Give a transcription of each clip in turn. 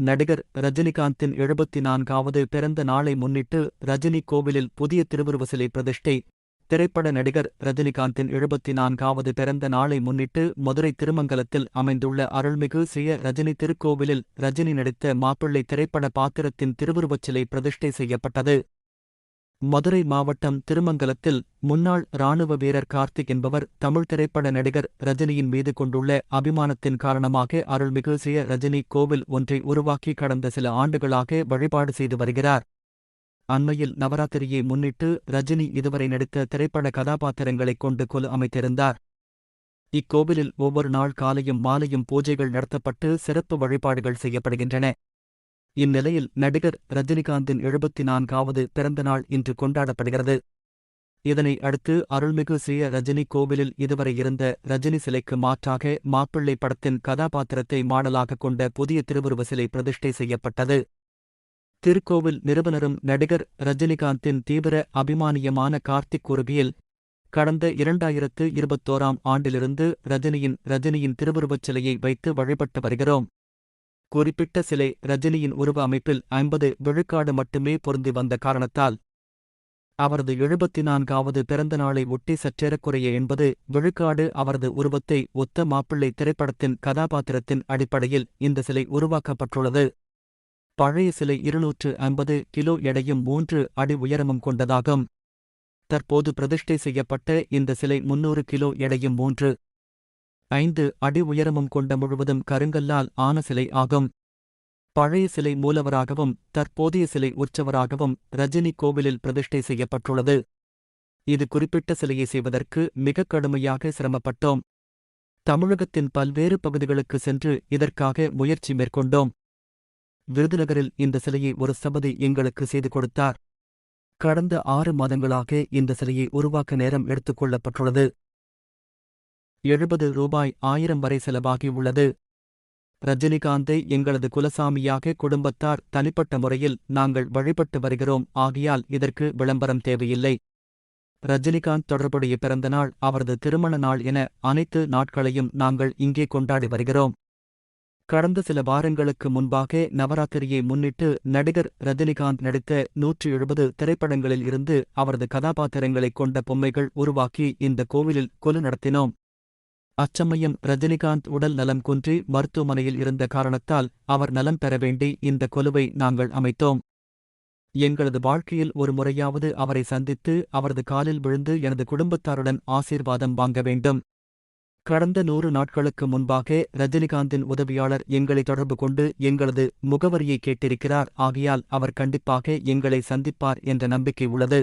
நடிகர் ரஜினிகாந்தின் 74வது பிறந்த நாளை முன்னிட்டு ரஜினி கோவிலில் புதிய திருவுருவ சிலை பிரதிஷ்டை. திரைப்பட நடிகர் ரஜினிகாந்தின் 74வது பிறந்த நாளை முன்னிட்டு மதுரை திருமங்கலத்தில் அமைந்துள்ள அருள்மிகு ஸ்ரீ ரஜினி திருக்கோவிலில் ரஜினி நடித்த மாப்பிள்ளை திரைப்பட பாத்திரத்தின் திருவுருவச் சிலை பிரதிஷ்டை செய்யப்பட்டது. மதுரை மாவட்டம் திருமங்கலத்தில் முன்னாள் இராணுவ வீரர் கார்த்திக் என்பவர் தமிழ் திரைப்பட நடிகர் ரஜினியின் மீது கொண்டுள்ள அபிமானத்தின் காரணமாக அருள்மிகு ஸ்ரீ ரஜினி கோவில் ஒன்றை உருவாக்கி கடந்த சில ஆண்டுகளாக வழிபாடு செய்து வருகிறார். அண்மையில் நவராத்திரியை முன்னிட்டு ரஜினி இதுவரை நடித்த திரைப்பட கதாபாத்திரங்களைக் கொண்டு கொலு அமைத்திருந்தார். இக்கோவிலில் ஒவ்வொரு நாள் காலையும் மாலையும் பூஜைகள் நடத்தப்பட்டு சிறப்பு வழிபாடுகள் செய்யப்படுகின்றன. இந்நிலையில் நடிகர் ரஜினிகாந்தின் 74வது பிறந்தநாள் இன்று கொண்டாடப்படுகிறது. இதனை அடுத்து அருள்மிகு ஸ்ரீ ரஜினி கோவிலில் இதுவரை இருந்த ரஜினி சிலைக்கு மாற்றாக மாப்பிள்ளை படத்தின் கதாபாத்திரத்தை மாடலாக கொண்ட புதிய திருவுருவ சிலை பிரதிஷ்டை செய்யப்பட்டது. திருக்கோவில் நிறுவனரும் நடிகர் ரஜினிகாந்தின் தீவிர அபிமானியமான கார்த்திக் கூறுகையில், கடந்த 2021ஆம் ஆண்டிலிருந்து ரஜினியின் திருவுருவச் சிலையை வைத்து வழிபட்டு வருகிறோம். குறிப்பிட்ட சிலை ரஜினியின் உருவ அமைப்பில் 50 விழுக்காடு மட்டுமே பொருந்தி வந்த காரணத்தால் அவரது 74வது பிறந்த நாளை ஒட்டி சற்றேறக்குறைய 80 விழுக்காடு அவரது உருவத்தை ஒத்த மாப்பிள்ளை திரைப்படத்தின் கதாபாத்திரத்தின் அடிப்படையில் இந்த சிலை உருவாக்கப்பட்டுள்ளது. பழைய சிலை 250 கிலோ எடையும் 3 அடி உயரமும் கொண்டதாகும். தற்போது பிரதிஷ்டை செய்யப்பட்ட இந்த சிலை 300 கிலோ எடையும் 3.5 அடி உயரமும் கொண்ட முழுவதும் கருங்கல்லால் ஆன சிலை ஆகும். பழைய சிலை மூலவராகவும் தற்போதைய சிலை உற்சவராகவும் ரஜினி கோவிலில் பிரதிஷ்டை செய்யப்பட்டுள்ளது. இது குறிப்பிட்ட சிலையை செய்வதற்கு மிக கடுமையாக சிரமப்பட்டோம். தமிழகத்தின் பல்வேறு பகுதிகளுக்கு சென்று இதற்காக முயற்சி மேற்கொண்டோம். விருதுநகரில் இந்த சிலையை ஒரு ஸ்தபதி எங்களுக்கு செய்து கொடுத்தார். கடந்த 6 மாதங்களாக இந்த சிலையை உருவாக்க நேரம் எடுத்துக் கொள்ளப்பட்டுள்ளது. ரூபாய் 70,000 வரை செலவாகியுள்ளது. ரஜினிகாந்தை எங்களது குலசாமியாக குடும்பத்தார் தனிப்பட்ட முறையில் நாங்கள் வழிபட்டு வருகிறோம். ஆகையால் இதற்கு விளம்பரம் தேவையில்லை. ரஜினிகாந்த் தொடர்புடைய பிறந்தநாள், அவரது திருமண நாள் என அனைத்து நாட்களையும் நாங்கள் இங்கே கொண்டாடி வருகிறோம். கடந்த சில வாரங்களுக்கு முன்பாக நவராத்திரியை முன்னிட்டு நடிகர் ரஜினிகாந்த் நடித்த 170 திரைப்படங்களில் இருந்து அவரது கதாபாத்திரங்களைக் கொண்ட பொம்மைகள் உருவாக்கி இந்த கோவிலில் கொலு நடத்தினோம். அச்சமயம் ரஜினிகாந்த் உடல் நலம் குன்றி மருத்துவமனையில் இருந்த காரணத்தால் அவர் நலம் பெற வேண்டி இந்த கொலுவை நாங்கள் அமைத்தோம். எங்களது வாழ்க்கையில் ஒரு முறையாவது அவரை சந்தித்து அவரது காலில் விழுந்து எனது குடும்பத்தாருடன் ஆசீர்வாதம் வாங்க வேண்டும். கடந்த 100 நாட்களுக்கு முன்பாக ரஜினிகாந்தின் உதவியாளர் எங்களை தொடர்பு கொண்டு எங்களது முகவரியை கேட்டிருக்கிறார். ஆகையால் அவர் கண்டிப்பாக எங்களை சந்திப்பார் என்ற நம்பிக்கை உள்ளது.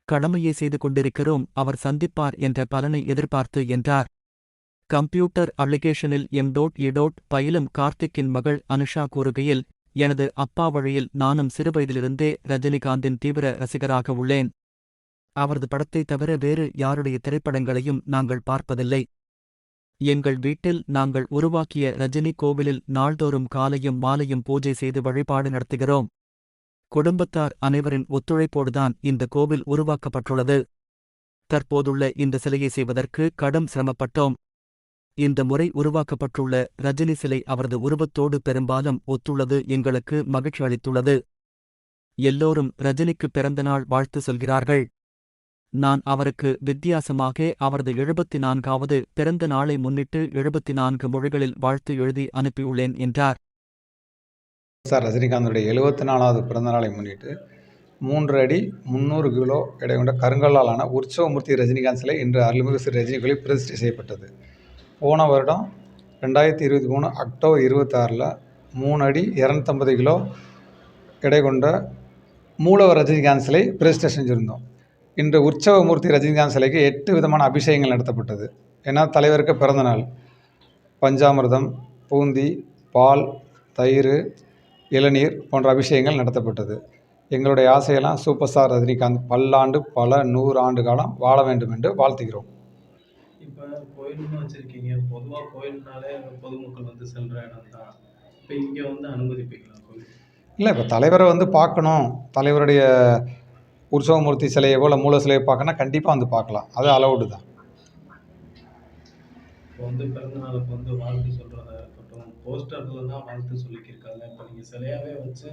கடமையை செய்து கொண்டிருக்கிறோம், அவர் சந்திப்பார் என்ற பலனை எதிர்பார்த்து என்றார். கம்ப்யூட்டர் அப்ளிகேஷனில் M.E. பயிலும் கார்த்திக்கின் மகள் அனுஷா கூறுகையில், எனது அப்பா வழியில் நானும் சிறுவயதிலிருந்தே ரஜினிகாந்தின் தீவிர ரசிகராக உள்ளேன். அவரது படத்தை தவிர வேறு யாருடைய திரைப்படங்களையும் நாங்கள் பார்ப்பதில்லை. எங்கள் வீட்டில் நாங்கள் உருவாக்கிய ரஜினி கோவிலில் நாள்தோறும் காலையும் மாலையும் பூஜை செய்து வழிபாடு நடத்துகிறோம். குடும்பத்தார் அனைவரின் ஒத்துழைப்போடுதான் இந்த கோவில் உருவாக்கப்பட்டுள்ளது. தற்போதுள்ள இந்த சிலையை செய்வதற்கு கடும் சிரமப்பட்டோம். இந்த முறை உருவாக்கப்பட்டுள்ள ரஜினி சிலை அவரது உருவத்தோடு பெரும்பாலும் ஒத்துள்ளது எங்களுக்கு மகிழ்ச்சி அளித்துள்ளது. எல்லோரும் ரஜினிக்கு பிறந்தநாள் வாழ்த்து சொல்கிறார்கள். நான் அவருக்கு வித்தியாசமாக அவரது 74வது பிறந்த நாளை முன்னிட்டு 74 மொழிகளில் வாழ்த்து எழுதி அனுப்பியுள்ளேன் என்றார். ரஜினிகாந்தனுடைய 74வது பிறந்த நாளை முன்னிட்டு 3 அடி 300 கிலோ எடை கொண்ட கருங்கல்லாலான உற்சவமூர்த்தி ரஜினிகாந்த் சிலை இன்று அருள்மிகு ஸ்ரீ ரஜினி கோவிலில் பிரதிஷ்டை செய்யப்பட்டது. போன வருடம் 2023 அக்டோபர் 26 3 அடி 250 கிலோ எடை கொண்ட மூலவர் ரஜினிகாந்த் சிலை பிரதிஷ்டை செஞ்சுருந்தோம். இன்று உற்சவமூர்த்தி ரஜினிகாந்த் சிலைக்கு 8 விதமான அபிஷேகங்கள் நடத்தப்பட்டது. ஏன்னா தலைவருக்கு பிறந்த நாள். பஞ்சாமிர்தம், பூந்தி, பால், தயிர், இளநீர் போன்ற அபிஷேகங்கள் நடத்தப்பட்டது. எங்களுடைய ஆசையெல்லாம் சூப்பர் ஸ்டார் ரஜினிகாந்த் பல்லாண்டு பல 100 ஆண்டு காலம் வாழ வேண்டும் என்று வாழ்த்துகிறோம். இப்போ கோயில்னு வச்சுருக்கீங்க, பொதுவாக கோயில்னாலே பொதுமக்கள் வந்து செல்கிற இடம் தான். இப்போ இங்கே வந்து அனுமதிப்பீங்களா கோயில்? இல்லை, இப்போ தலைவரை வந்து பார்க்கணும், தலைவருடைய உற்சவமூர்த்தி சிலையை போல் மூல சிலையை பார்க்கணுன்னா கண்டிப்பாக வந்து பார்க்கலாம். அது அலவுடு தான். வந்து பிறந்த நாளுக்கு வந்து வாழ்த்து சொல்றதா இருக்கட்டும், போஸ்டர்ல தான் வாழ்த்து சொல்லிக்கிருக்காங்க. இப்ப நீங்க சிலையாவே வச்சு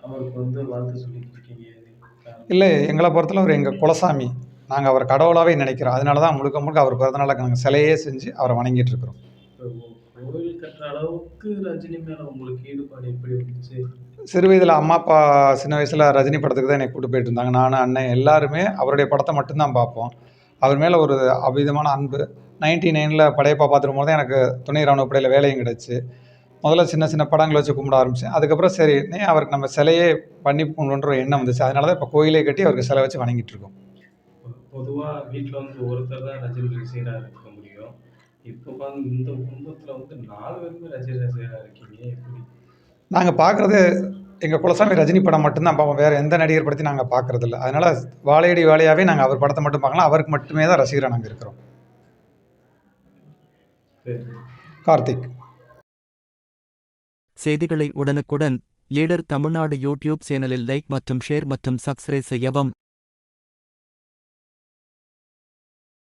அவருக்கு வந்து வாழ்த்து சொல்லிக்கிருக்கீங்க. இது காரணம். இல்லை, எங்கள பொறுத்தளவு எங்க குலசாமி. நாங்க அவர கடவுளாவே நினைக்கிறோம். அதனால தான் முழுக்க முழுக்க அவர் பிறந்த நாளுக்கு நாங்க சிலையே செஞ்சு அவர வணங்கிட்டு இருக்கிறோம். இப்ப கோவில் கட்டுற அளவுக்கு ரஜினி மேல உங்களுக்கு ஈடுபாடு எப்படி வந்துச்சு? சிறு வயதில அம்மா, அப்பா சின்ன வயசுல ரஜினி படத்துக்கு தான் என்னைய கூட்டு போயிட்டு இருந்தாங்க. நானு, அண்ணன் எல்லாருமே அவருடைய படத்த மட்டும் தான் பார்ப்போம். அவர் மேல ஒரு அபிதமான அன்பு. 99ல படையப்பா பார்த்துருக்கும்போது தான் எனக்கு துணை ராணுவ படையில வேலையும் கிடைச்சு. முதல்ல சின்ன சின்ன படங்கள வச்சு கும்பிட ஆரம்பிச்சேன். அதுக்கப்புறம் சரி, அவருக்கு நம்ம சிலையே பண்ணி கும்பிடணுன்ற ஒரு எண்ணம் வந்துச்சு. அதனால தான் இப்ப கோயிலே கட்டி அவருக்கு சிலை வச்சு வணங்கிட்டு இருக்கோம். பொதுவா வீட்ல வந்து ஒருத்தர் தான் ரஜினி ரசிகரா இருக்க முடியும். இப்ப வந்து இந்த குடும்பத்துல வந்து 4 பேருமே ரஜினி ரசிகரா இருக்கீங்க. எப்படி? நாங்க பார்க்குறது எங்க குலசாமி ரஜினி படம் மட்டும் தான் பார்ப்போம். வேற எந்த நடிகர் படத்தையும் நாங்க பார்க்குறதில்ல. அதனால வாழையடி வாழையாவே நாங்க அவர் படத்த மட்டும் பார்க்கலாம். அவருக்கு மட்டுமே தான் ரசிகரா நாங்க இருக்கிறோம். சரி. கார்த்திக். செய்திகளை உடனுக்குடன் லீடர் தமிழ்நாடு யூடியூப் சேனலில் லைக் மற்றும் ஷேர் மற்றும் சப்ஸ்கிரைப் செய்யவும்.